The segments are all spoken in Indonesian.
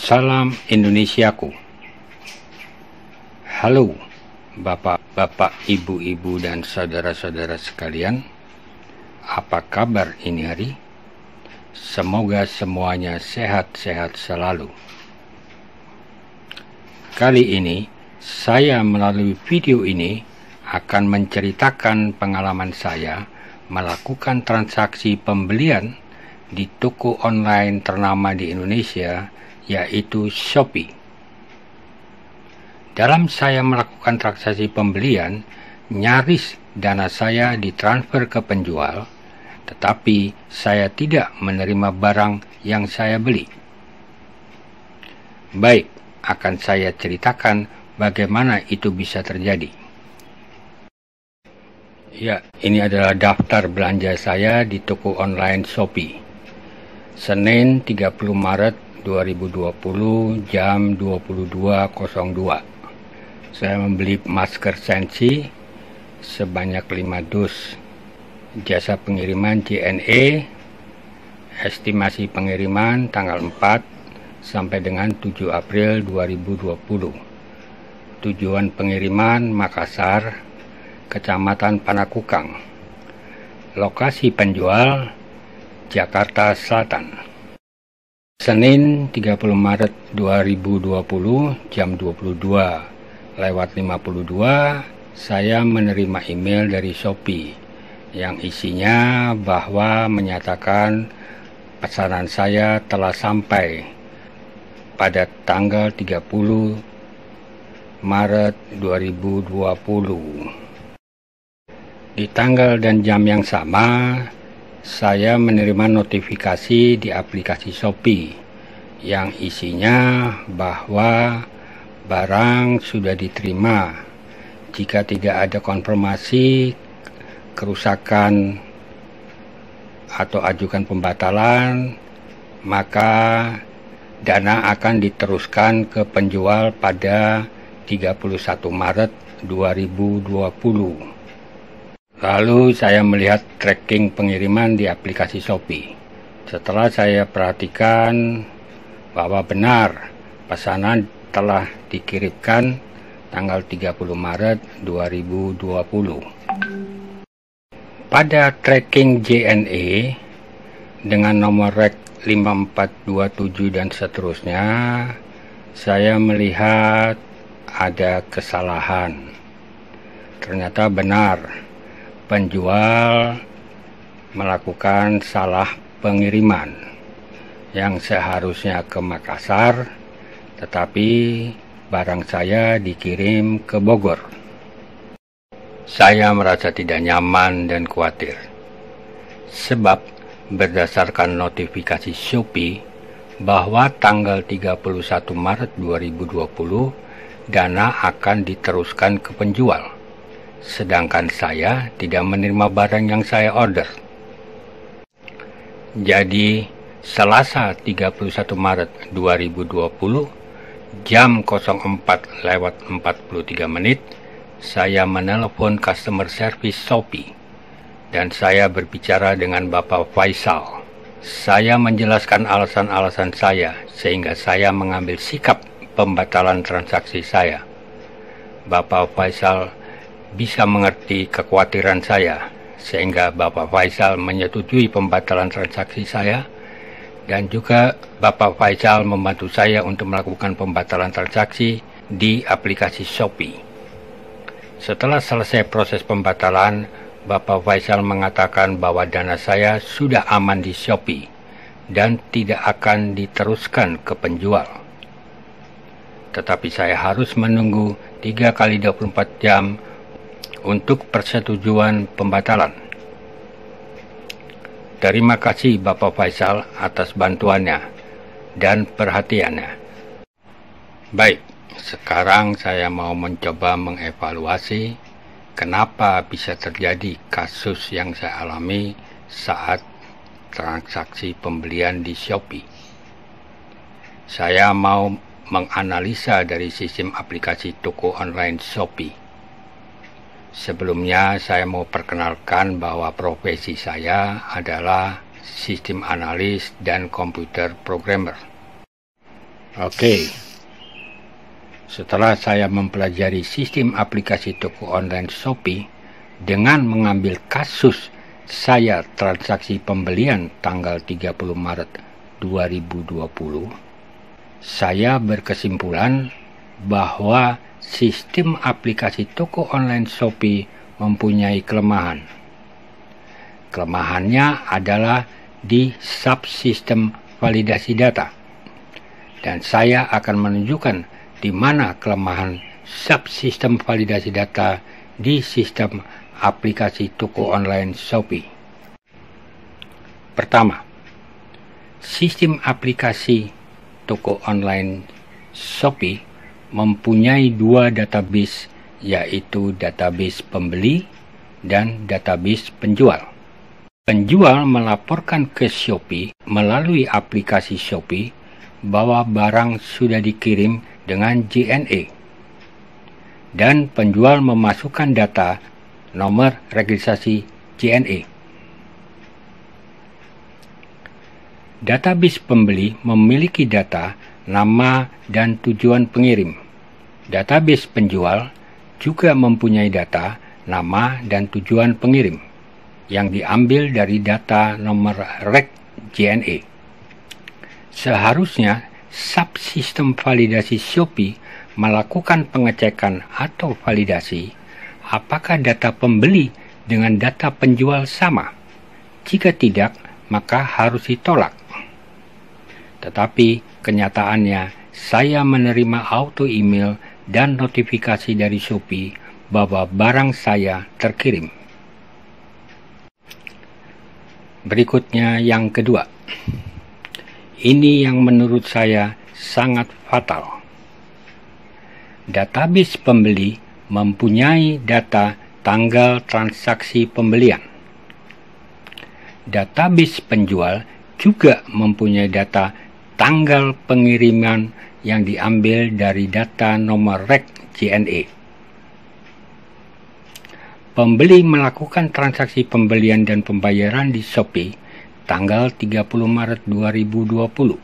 Salam Indonesiaku. Halo Bapak-bapak, Ibu-ibu, dan saudara-saudara sekalian. Apa kabar ini hari? Semoga semuanya sehat-sehat selalu. Kali ini saya melalui video ini akan menceritakan pengalaman saya melakukan transaksi pembelian di toko online ternama di Indonesia, yaitu Shopee. Dalam saya melakukan transaksi pembelian, nyaris dana saya ditransfer ke penjual, tetapi saya tidak menerima barang yang saya beli. Baik, akan saya ceritakan bagaimana itu bisa terjadi. Ya, ini adalah daftar belanja saya di toko online Shopee. Senin 30 Maret 2020 jam 22.02. Saya membeli masker Sensi sebanyak 5 dus. Jasa pengiriman JNE, estimasi pengiriman tanggal 4 sampai dengan 7 April 2020. Tujuan pengiriman Makassar, Kecamatan Panakukang. Lokasi penjual Jakarta Selatan. Senin 30 Maret 2020 jam 22.52 saya menerima email dari Shopee yang isinya bahwa menyatakan pesanan saya telah sampai pada tanggal 30 Maret 2020. Di tanggal dan jam yang sama, saya menerima notifikasi di aplikasi Shopee yang isinya bahwa barang sudah diterima. Jika tidak ada konfirmasi kerusakan atau ajukan pembatalan, maka dana akan diteruskan ke penjual pada 31 Maret 2020. Lalu saya melihat tracking pengiriman di aplikasi Shopee. Setelah saya perhatikan bahwa benar pesanan telah dikirimkan tanggal 30 Maret 2020. Pada tracking JNE dengan nomor rek 5427 dan seterusnya, saya melihat ada kesalahan. Ternyata benar, penjual melakukan salah pengiriman yang seharusnya ke Makassar, tetapi barang saya dikirim ke Bogor. Saya merasa tidak nyaman dan khawatir, sebab berdasarkan notifikasi Shopee bahwa tanggal 31 Maret 2020 dana akan diteruskan ke penjual, sedangkan saya tidak menerima barang yang saya order. Jadi, Selasa 31 Maret 2020, jam 04.43, saya menelpon customer service Shopee dan saya berbicara dengan Bapak Faisal. Saya menjelaskan alasan-alasan saya sehingga saya mengambil sikap pembatalan transaksi saya. Bapak Faisal bisa mengerti kekhawatiran saya, sehingga Bapak Faisal menyetujui pembatalan transaksi saya, dan juga Bapak Faisal membantu saya untuk melakukan pembatalan transaksi di aplikasi Shopee. Setelah selesai proses pembatalan, Bapak Faisal mengatakan bahwa dana saya sudah aman di Shopee dan tidak akan diteruskan ke penjual. Tetapi saya harus menunggu 3 kali 24 jam untuk persetujuan pembatalan. Terima kasih Bapak Faisal atas bantuannya dan perhatiannya. Baik, sekarang saya mau mencoba mengevaluasi kenapa bisa terjadi kasus yang saya alami saat transaksi pembelian di Shopee. Saya mau menganalisa dari sistem aplikasi toko online Shopee. Sebelumnya saya mau perkenalkan bahwa profesi saya adalah sistem analis dan komputer programmer. Oke. Setelah saya mempelajari sistem aplikasi toko online Shopee dengan mengambil kasus saya transaksi pembelian tanggal 30 Maret 2020, saya berkesimpulan bahwa sistem aplikasi toko online Shopee mempunyai kelemahan. Kelemahannya adalah di subsistem validasi data. Dan saya akan menunjukkan di mana kelemahan subsistem validasi data di sistem aplikasi toko online Shopee. Pertama, sistem aplikasi toko online Shopee mempunyai dua database, yaitu database pembeli dan database penjual. Penjual melaporkan ke Shopee melalui aplikasi Shopee bahwa barang sudah dikirim dengan JNE, dan penjual memasukkan data nomor registrasi JNE. Database pembeli memiliki data nama dan tujuan pengirim. Database penjual juga mempunyai data nama dan tujuan pengirim yang diambil dari data nomor reg JNE. Seharusnya subsistem validasi Shopee melakukan pengecekan atau validasi apakah data pembeli dengan data penjual sama. Jika tidak, maka harus ditolak. Tetapi kenyataannya saya menerima auto email dan notifikasi dari Shopee bahwa barang saya terkirim. Berikutnya yang kedua. Ini yang menurut saya sangat fatal. Database pembeli mempunyai data tanggal transaksi pembelian. Database penjual juga mempunyai data tanggal pengiriman yang diambil dari data nomor reg JNE. Pembeli melakukan transaksi pembelian dan pembayaran di Shopee tanggal 30 Maret 2020.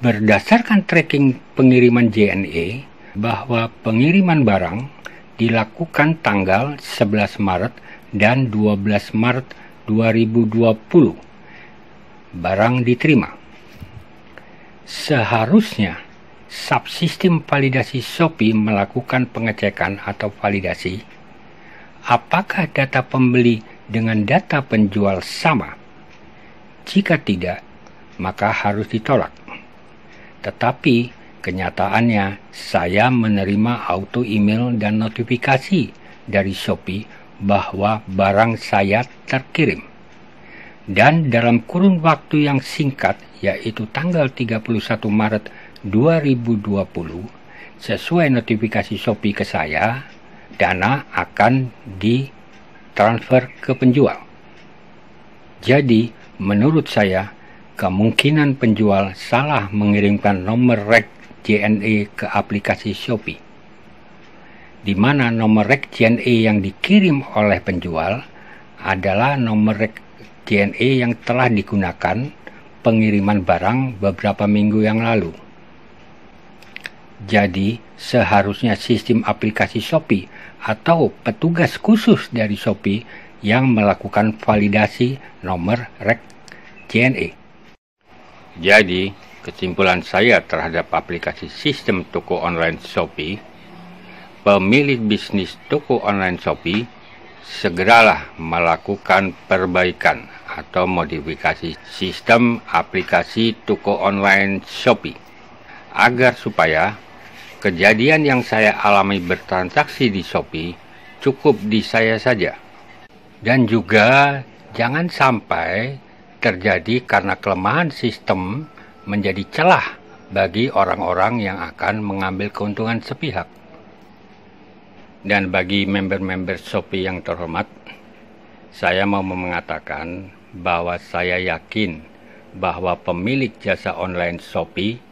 Berdasarkan tracking pengiriman JNE, bahwa pengiriman barang dilakukan tanggal 11 Maret dan 12 Maret 2020. Barang diterima. Seharusnya subsistem validasi Shopee melakukan pengecekan atau validasi apakah data pembeli dengan data penjual sama. Jika tidak, maka harus ditolak. Tetapi kenyataannya saya menerima auto email dan notifikasi dari Shopee bahwa barang saya terkirim. Dan dalam kurun waktu yang singkat, yaitu tanggal 31 Maret 2020, sesuai notifikasi Shopee ke saya, dana akan ditransfer ke penjual. Jadi, menurut saya, kemungkinan penjual salah mengirimkan nomor reg JNE ke aplikasi Shopee, di mana nomor reg JNE yang dikirim oleh penjual adalah nomor reg JNE yang telah digunakan pengiriman barang beberapa minggu yang lalu. Jadi, seharusnya sistem aplikasi Shopee atau petugas khusus dari Shopee yang melakukan validasi nomor reg JNE. Jadi, kesimpulan saya terhadap aplikasi sistem toko online Shopee, pemilik bisnis toko online Shopee segeralah melakukan perbaikan atau modifikasi sistem aplikasi toko online Shopee agar supaya kejadian yang saya alami bertransaksi di Shopee cukup di saya saja, dan juga jangan sampai terjadi karena kelemahan sistem menjadi celah bagi orang-orang yang akan mengambil keuntungan sepihak. Dan bagi member-member Shopee yang terhormat, saya mau mengatakan bahwa saya yakin bahwa pemilik jasa online Shopee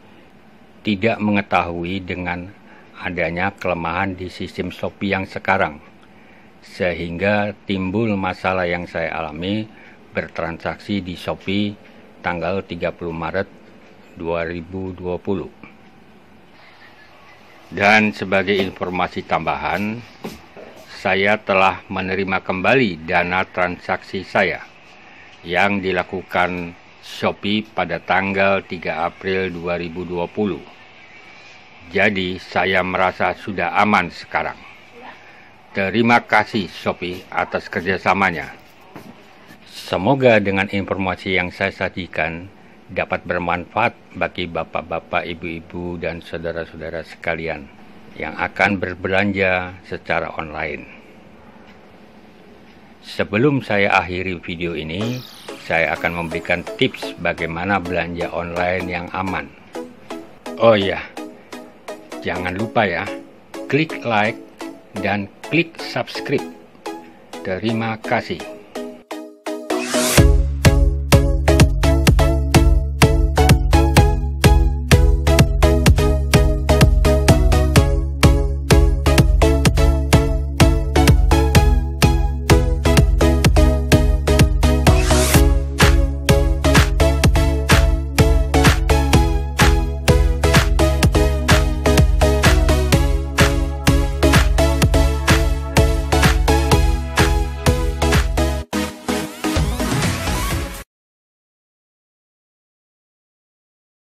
tidak mengetahui dengan adanya kelemahan di sistem Shopee yang sekarang, sehingga timbul masalah yang saya alami bertransaksi di Shopee tanggal 30 Maret 2020. Dan sebagai informasi tambahan, saya telah menerima kembali dana transaksi saya yang dilakukan Shopee pada tanggal 3 April 2020. Jadi saya merasa sudah aman sekarang. Terima kasih Shopee atas kerjasamanya. Semoga dengan informasi yang saya sajikan dapat bermanfaat bagi bapak-bapak, ibu-ibu, dan saudara-saudara sekalian yang akan berbelanja secara online. Sebelum saya akhiri video ini, saya akan memberikan tips bagaimana belanja online yang aman. Oh ya, jangan lupa ya, klik like dan klik subscribe. Terima kasih.